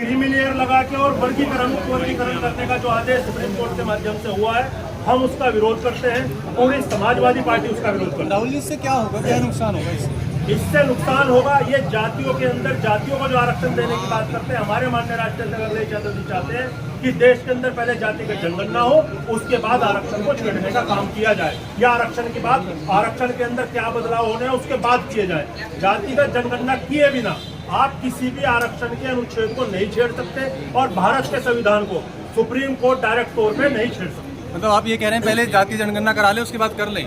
Creamy लगा के और वर्गीकरण करने का जो आदेश सुप्रीम कोर्ट के माध्यम से हुआ है, हम उसका विरोध करते हैं। पूरी समाजवादी पार्टी उसका विरोध करती है। राहुल जी, से क्या होगा, क्या नुकसान होगा इससे नुकसान होगा, ये जातियों के अंदर जातियों को जो आरक्षण देने की बात करते हैं, हमारे माननीय राष्ट्रीय अखिलेश यादव जी चाहते हैं कि देश के अंदर पहले जातिगत जनगणना हो, उसके बाद आरक्षण को छेड़ने का काम किया जाए, या आरक्षण के बाद आरक्षण के अंदर क्या बदलाव होने हैं उसके बाद किए जाए। जातिगत जनगणना किए बिना आप किसी भी आरक्षण के अनुच्छेद को नहीं छेड़ सकते और भारत के संविधान को सुप्रीम कोर्ट डायरेक्ट तौर पे नहीं छेड़ सकते। मतलब आप ये कह रहे हैं पहले जाति जनगणना करा ले, उसके बाद कर लें,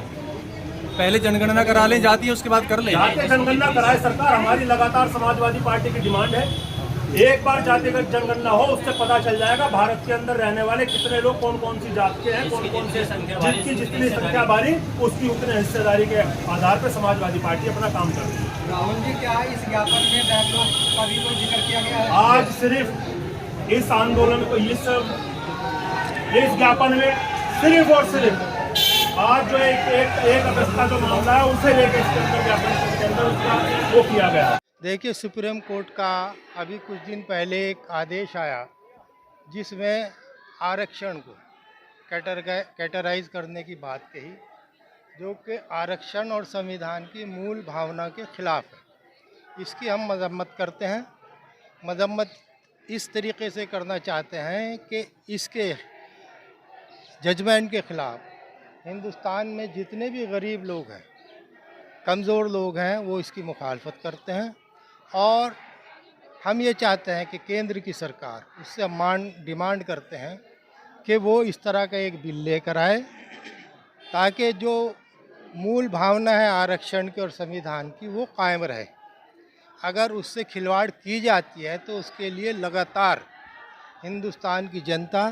पहले जनगणना करा लें जाति, उसके बाद कर लें। जाति जनगणना कराए सरकार, हमारी लगातार समाजवादी पार्टी की डिमांड है। एक बार जातिगत जनगणना हो, उससे पता चल जाएगा भारत के अंदर रहने वाले कितने लोग कौन कौन सी जात के हैं, कौन कौन से जिनकी जितनी संख्या बारी उसकी उतने हिस्सेदारी के आधार पर समाजवादी पार्टी अपना काम कर रही है। राहुल जी, क्या इस ज्ञापन में बैकलॉग का भी कोई जिक्र किया गया है? आज सिर्फ इस आंदोलन को इस ज्ञापन में सिर्फ और सिर्फ आज जो एक अगस्त का जो मामला है उसे लेकर इसके अंदर ज्ञापन के अंदर उसका वो किया गया। देखिए, सुप्रीम कोर्ट का अभी कुछ दिन पहले एक आदेश आया जिसमें आरक्षण को कैटेगराइज करने की बात कही, जो कि आरक्षण और संविधान की मूल भावना के खिलाफ है। इसकी हम मजम्मत करते हैं। मजम्मत इस तरीके से करना चाहते हैं कि इसके जजमेंट के खिलाफ हिंदुस्तान में जितने भी गरीब लोग हैं, कमज़ोर लोग हैं, वो इसकी मुखालफत करते हैं। और हम ये चाहते हैं कि केंद्र की सरकार उससे डिमांड करते हैं कि वो इस तरह का एक बिल लेकर आए, ताकि जो मूल भावना है आरक्षण की और संविधान की वो कायम रहे। अगर उससे खिलवाड़ की जाती है तो उसके लिए लगातार हिंदुस्तान की जनता,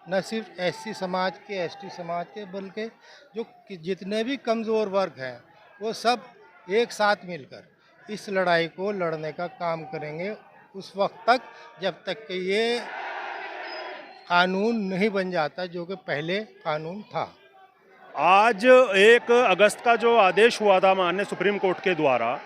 न सिर्फ एससी समाज के, एसटी समाज के, बल्कि जो जितने भी कमज़ोर वर्ग हैं वो सब एक साथ मिलकर इस लड़ाई को लड़ने का काम करेंगे उस वक्त तक, जब तक कि ये कानून नहीं बन जाता जो कि पहले कानून था। आज 1 अगस्त का जो आदेश हुआ था माननीय सुप्रीम कोर्ट के द्वारा,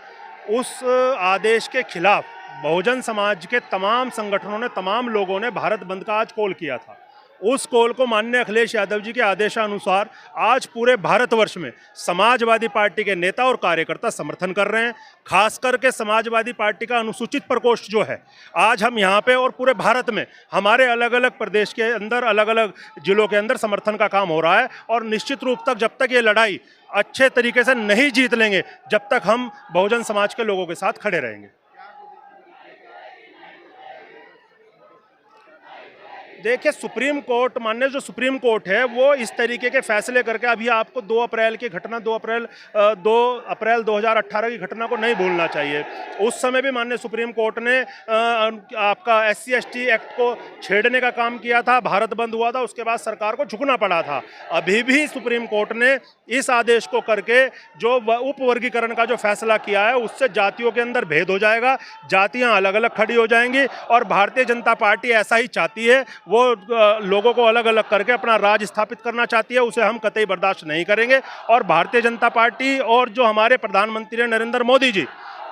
उस आदेश के खिलाफ बहुजन समाज के तमाम संगठनों ने, तमाम लोगों ने भारत बंद का आज कॉल किया था। उस कॉल को माननीय अखिलेश यादव जी के आदेशानुसार आज पूरे भारतवर्ष में समाजवादी पार्टी के नेता और कार्यकर्ता समर्थन कर रहे हैं। खास करके समाजवादी पार्टी का अनुसूचित प्रकोष्ठ जो है, आज हम यहाँ पे और पूरे भारत में हमारे अलग अलग प्रदेश के अंदर, अलग अलग जिलों के अंदर समर्थन का काम हो रहा है। और निश्चित रूप तक जब तक ये लड़ाई अच्छे तरीके से नहीं जीत लेंगे, जब तक हम बहुजन समाज के लोगों के साथ खड़े रहेंगे। देखिए, सुप्रीम कोर्ट, माननीय जो सुप्रीम कोर्ट है वो इस तरीके के फैसले करके, अभी आपको 2 अप्रैल की घटना, 2 अप्रैल 2018 की घटना को नहीं भूलना चाहिए। उस समय भी माननीय सुप्रीम कोर्ट ने आपका SC ST एक्ट को छेड़ने का काम किया था, भारत बंद हुआ था, उसके बाद सरकार को झुकना पड़ा था। अभी भी सुप्रीम कोर्ट ने इस आदेश को करके जो उप वर्गीकरण का जो फैसला किया है, उससे जातियों के अंदर भेद हो जाएगा, जातियाँ अलग अलग खड़ी हो जाएंगी। और भारतीय जनता पार्टी ऐसा ही चाहती है, वो लोगों को अलग अलग करके अपना राज स्थापित करना चाहती है, उसे हम कतई बर्दाश्त नहीं करेंगे। और भारतीय जनता पार्टी और जो हमारे प्रधानमंत्री नरेंद्र मोदी जी,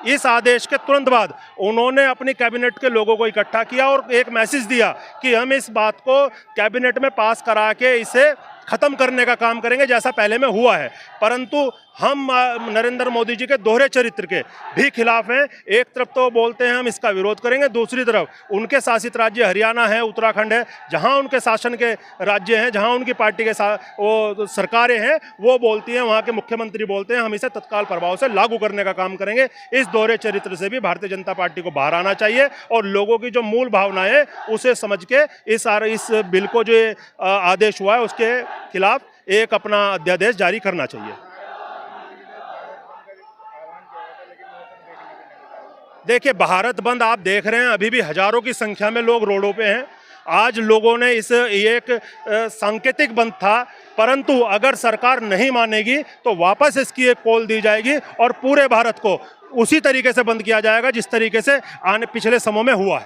इस आदेश के तुरंत बाद उन्होंने अपनी कैबिनेट के लोगों को इकट्ठा किया और एक मैसेज दिया कि हम इस बात को कैबिनेट में पास करा के इसे खत्म करने का काम करेंगे, जैसा पहले में हुआ है। परंतु हम नरेंद्र मोदी जी के दोहरे चरित्र के भी खिलाफ हैं। एक तरफ तो बोलते हैं हम इसका विरोध करेंगे, दूसरी तरफ उनके शासित राज्य हरियाणा है, उत्तराखंड है, जहां उनके शासन के राज्य हैं, जहां उनकी पार्टी के वो सरकारें हैं, वो बोलती हैं, वहां के मुख्यमंत्री बोलते हैं हम इसे तत्काल प्रभाव से लागू करने का काम करेंगे। इस दोहरे चरित्र से भी भारतीय जनता पार्टी को बाहर आना चाहिए और लोगों की जो मूल भावना है उसे समझ के इस बिल को जो आदेश हुआ है उसके खिलाफ एक अपना अध्यादेश जारी करना चाहिए। देखिए, भारत बंद आप देख रहे हैं, अभी भी हजारों की संख्या में लोग रोडों पे हैं। आज लोगों ने ये एक सांकेतिक बंद था, परंतु अगर सरकार नहीं मानेगी तो वापस इसकी एक कॉल दी जाएगी और पूरे भारत को उसी तरीके से बंद किया जाएगा जिस तरीके से पिछले समय में हुआ है।